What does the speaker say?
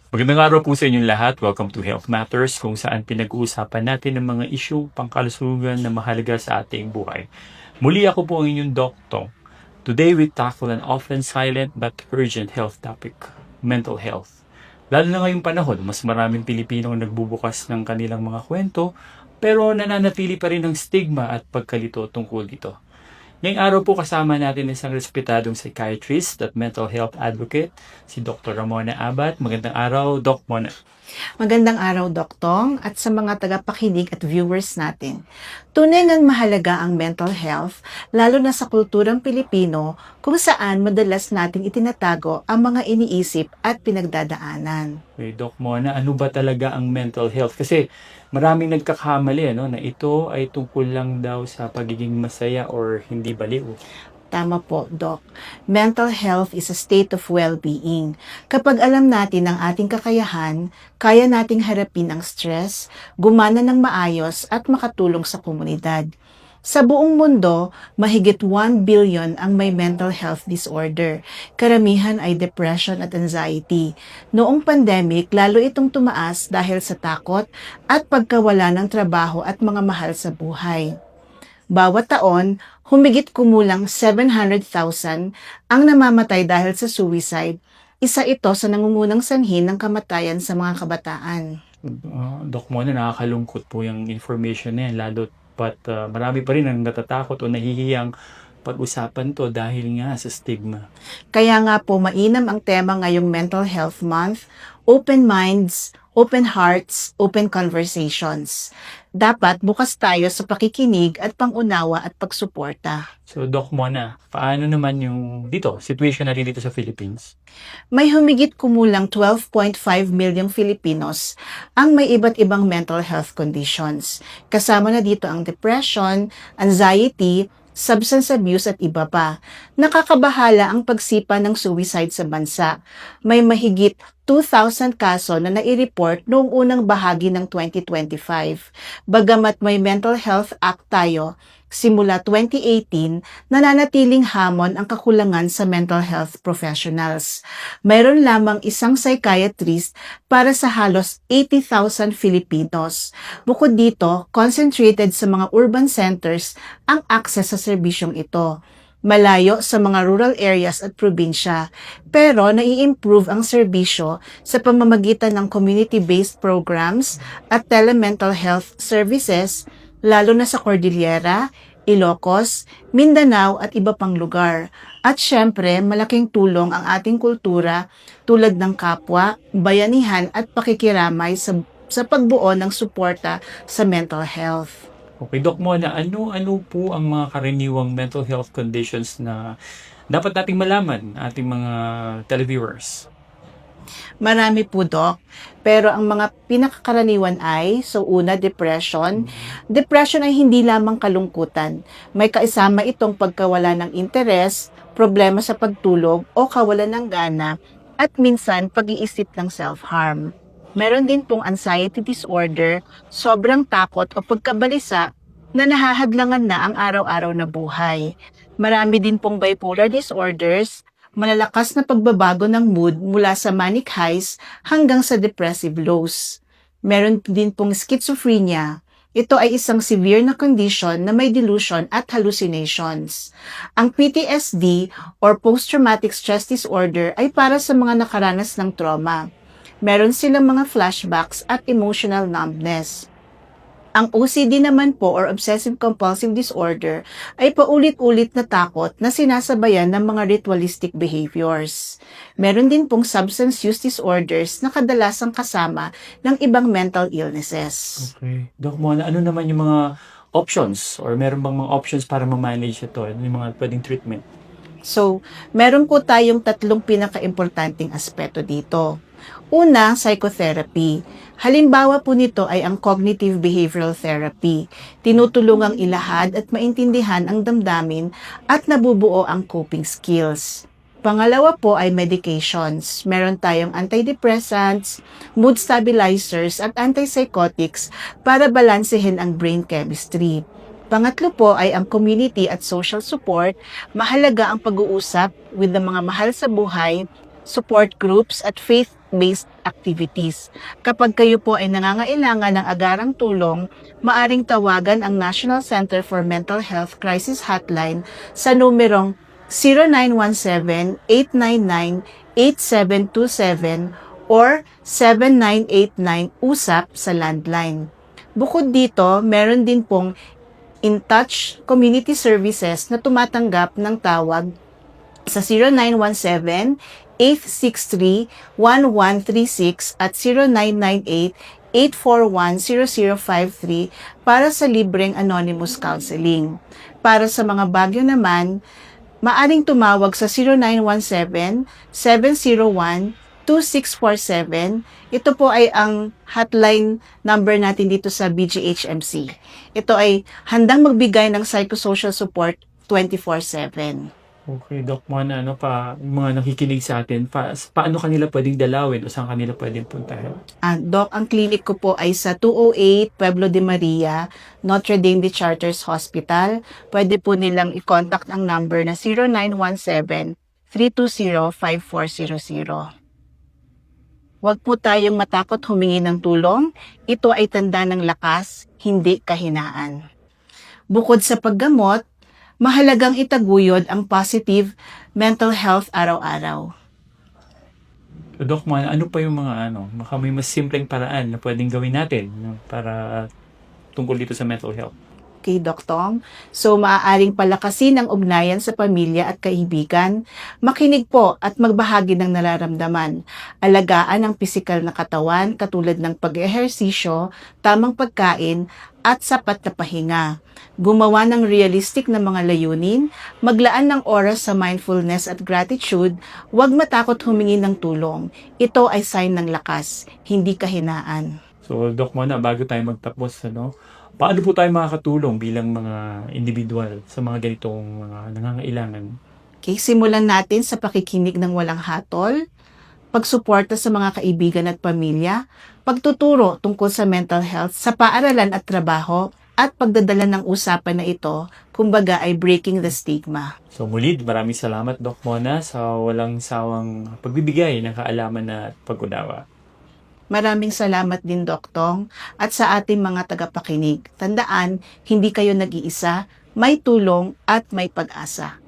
Magandang araw po sa inyong lahat. Welcome to Health Matters, kung saan pinag-uusapan natin ang mga issue pangkalusugan na mahalaga sa ating buhay. Muli ako po ang inyong doktor. Today we tackle an often silent but urgent health topic, mental health. Lalo na ngayong panahon, mas maraming Pilipino ang nagbubukas ng kanilang mga kwento, pero nananatili pa rin ang stigma at pagkalito tungkol dito. Ngayong araw po kasama natin isang respetadong psychiatrist at mental health advocate, si Dr. Ramona Abat. Magandang araw, Doc Mona. Magandang araw, Doktong, at sa mga tagapakinig at viewers natin. Tunay ngang mahalaga ang mental health, lalo na sa kulturang Pilipino, kung saan madalas nating itinatago ang mga iniisip at pinagdadaanan. Okay, Doc Mona, ano ba talaga ang mental health? Kasi maraming nagkakamali na ito ay tungkol lang daw sa pagiging masaya or hindi baliw. Tama po, Doc. Mental health is a state of well-being. Kapag alam natin ang ating kakayahan, kaya nating harapin ang stress, gumana ng maayos at makatulong sa komunidad. Sa buong mundo, mahigit 1 billion ang may mental health disorder. Karamihan ay depression at anxiety. Noong pandemic, lalo itong tumaas dahil sa takot at pagkawala ng trabaho at mga mahal sa buhay. Bawat taon, humigit kumulang 700,000 ang namamatay dahil sa suicide. Isa ito sa nangungunang sanhi ng kamatayan sa mga kabataan. Doc Mona, nakakalungkot po yung information na yan, lalo pat marami pa rin ang natatakot o nahihiyang pag-usapan to dahil nga sa stigma. Kaya nga po mainam ang tema ngayong Mental Health Month, Open Minds, Open Hearts, Open Conversations. Dapat bukas tayo sa pakikinig at pangunawa at pagsuporta. So, Doc Mona, paano naman yung situation natin dito sa Philippines? May humigit kumulang 12.5 milyong Filipinos ang may iba't ibang mental health conditions. Kasama na dito ang depression, anxiety, substance abuse at iba pa. Nakakabahala ang pagsipa ng suicide sa bansa. May mahigit 2,000 kaso na nai-report noong unang bahagi ng 2025. Bagamat may Mental Health Act tayo, simula 2018, nananatiling hamon ang kakulangan sa mental health professionals. Mayroon lamang isang psychiatrist para sa halos 80,000 Filipinos. Bukod dito, concentrated sa mga urban centers ang access sa serbisyong ito. Malayo sa mga rural areas at probinsya, pero nai-improve ang serbisyo sa pamamagitan ng community-based programs at telemental health services, lalo na sa Cordillera, Ilocos, Mindanao at iba pang lugar. At syempre, malaking tulong ang ating kultura tulad ng kapwa, bayanihan at pakikiramay sa pagbuo ng suporta sa mental health. Okay, Doc Mona, ano po ang mga karaniwang mental health conditions na dapat nating malaman ating mga televiewers? Marami po, Doc. Pero ang mga pinakakaraniwan ay, una, depression. Depression ay hindi lamang kalungkutan. May kaisama itong pagkawala ng interes, problema sa pagtulog o kawalan ng gana, at minsan pag-iisip ng self-harm. Meron din pong anxiety disorder, sobrang takot o pagkabalisa na nahahadlangan na ang araw-araw na buhay. Marami din pong bipolar disorders, malalakas na pagbabago ng mood mula sa manic highs hanggang sa depressive lows. Meron din pong schizophrenia. Ito ay isang severe na condition na may delusion at hallucinations. Ang PTSD or Post-Traumatic Stress Disorder ay para sa mga nakaranas ng trauma. Meron silang mga flashbacks at emotional numbness. Ang OCD naman po or Obsessive Compulsive Disorder ay paulit-ulit na takot na sinasabayan ng mga ritualistic behaviors. Meron din pong substance use disorders na kadalasang kasama ng ibang mental illnesses. Okay. Doc Mona, ano naman yung mga options or meron bang mga options para ma-manage ito? Ano yung mga pwedeng treatment? So, meron po tayong tatlong pinaka-importanting aspeto dito. Una, psychotherapy. Halimbawa po nito ay ang cognitive behavioral therapy. Tinutulungang ilahad at maintindihan ang damdamin at nabubuo ang coping skills. Pangalawa po ay medications. Meron tayong antidepressants, mood stabilizers at antipsychotics para balansehin ang brain chemistry. Pangatlo po ay ang community at social support. Mahalaga ang pag-uusap with the mga mahal sa buhay, support groups at faith-based activities. Kapag kayo po ay nangangailangan ng agarang tulong, maaring tawagan ang National Center for Mental Health Crisis Hotline sa numerong 0917-899-8727 or 7989-USAP sa landline. Bukod dito, meron din pong In Touch Community Services na tumatanggap ng tawag sa 0917-863-1136 at 0998-841-0053 para sa libreng anonymous counseling. Para sa mga bagyo naman, maaring tumawag sa 0917-701-2647. Ito po ay ang hotline number natin dito sa BGHMC. Ito ay handang magbigay ng psychosocial support 24/7. Okay, Doc Mona, yung mga nakikinig sa atin, paano kanila pwedeng dalawin o saan kanila pwedeng puntahan? Doc, ang clinic ko po ay sa 208 Pueblo de Maria, Notre Dame de Charters Hospital. Pwede po nilang i-contact ang number na 0917-320-5400. Huwag po tayong matakot humingi ng tulong. Ito ay tanda ng lakas, hindi kahinaan. Bukod sa paggamot, mahalagang itaguyod ang positive mental health araw-araw. So, Doc Man, ano pa yung mga baka may mas simpleng paraan na pwedeng gawin natin para tungkol dito sa mental health? Okay, Doc Tom. So, maaaring palakasin ang ugnayan sa pamilya at kaibigan. Makinig po at magbahagi ng nararamdaman. Alagaan ang pisikal na katawan katulad ng pag-ehersisyo, tamang pagkain, at sapat na pahinga. Gumawa ng realistic na mga layunin, maglaan ng oras sa mindfulness at gratitude, huwag matakot humingi ng tulong. Ito ay sign ng lakas, hindi kahinaan. So, Doc Mona, bago tayo magtapos, paano po tayo makakatulong bilang mga individual sa mga ganitong mga nangangailangan? Okay, simulan natin sa pakikinig ng walang hatol, pagsuporta sa mga kaibigan at pamilya, pagtuturo tungkol sa mental health sa paaralan at trabaho, at pagdadala ng usapan na ito, kumbaga ay breaking the stigma. So muli, maraming salamat Doc Mona sa walang sawang pagbibigay ng kaalaman at pag-unawa. Maraming salamat din, Doc Tong, at sa ating mga tagapakinig. Tandaan, hindi kayo nag-iisa, may tulong at may pag-asa.